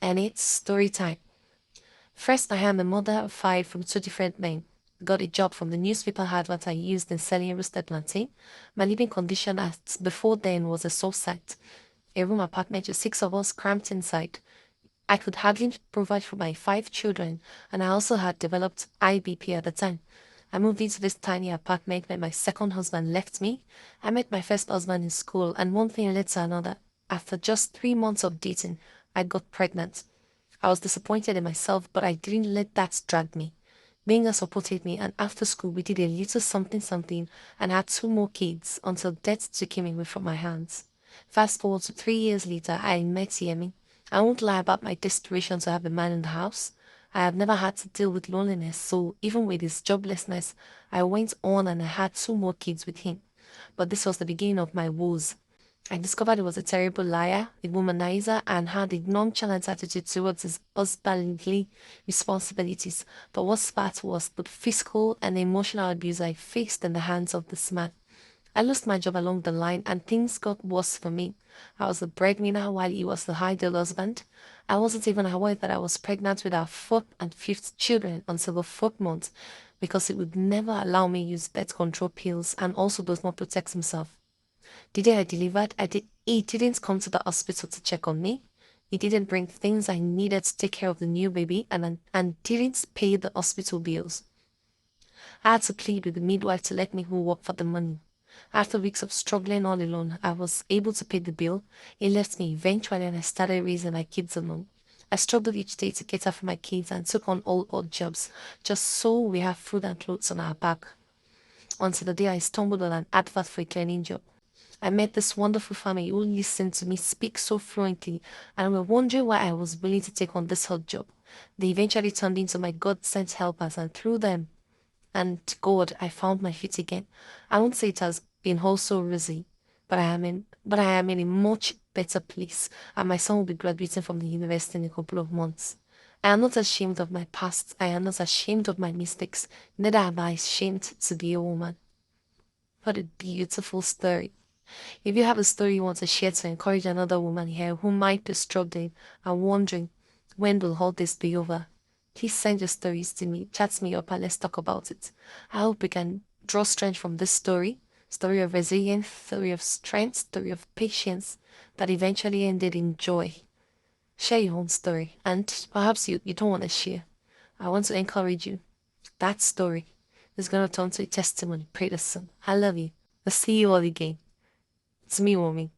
and it's story time. First, I am a mother of five from two different men. Got a job from the newspaper advert I used in selling roasted plantain. My living condition at before then was a soft site, a room apartment with six of us cramped inside. I could hardly provide for my five children, and I also had developed IBP at the time. I moved into this tiny apartment when my second husband left me. I met my first husband in school, and one thing led to another. After just 3 months of dating, I got pregnant. I was disappointed in myself, but I didn't let that drag me. Minga supported me, and after school, we did a little something something and had two more kids until death took him away from my hands. Fast forward to 3 years later, I met Yemi. I won't lie about my desperation to have a man in the house. I have never had to deal with loneliness, so even with his joblessness, I went on and I had two more kids with him. But this was the beginning of my woes. I discovered he was a terrible liar, a womanizer, and had a nonchalant attitude towards his husbandly responsibilities. But what's bad was the physical and emotional abuse I faced in the hands of this man. I lost my job along the line and things got worse for me. I was the breadwinner while he was the ideal husband. I wasn't even aware that I was pregnant with our fourth and fifth children until the fourth month because he would never allow me use birth control pills and also does not protect himself. The day I delivered, he didn't come to the hospital to check on me. He didn't bring things I needed to take care of the new baby and didn't pay the hospital bills. I had to plead with the midwife to let me go work for the money. After weeks of struggling all alone, I was able to pay the bill. He left me eventually and I started raising my kids alone. I struggled each day to cater for my kids and took on all odd jobs just so we have food and clothes on our back. Until the day I stumbled on an advert for a cleaning job. I met this wonderful family who listened to me speak so fluently and were wondering why I was willing to take on this hot job. They eventually turned into my God-sent helpers, and through them and God, I found my feet again. I won't say it has been all so rosy, but I am in a much better place, and my son will be graduating from the university in a couple of months. I am not ashamed of my past. I am not ashamed of my mistakes. Neither am I ashamed to be a woman. What a beautiful story. If you have a story you want to share to encourage another woman here who might be struggling and wondering when will all this be over, please send your stories to me, chat me up, and let's talk about it. I hope we can draw strength from this story of resilience, story of strength, story of patience that eventually ended in joy. Share your own story, and perhaps you don't want to share. I want to encourage you. That story is going to turn to a testimony. Pray the Son. I love you. I'll see you all again. It's me, Womi.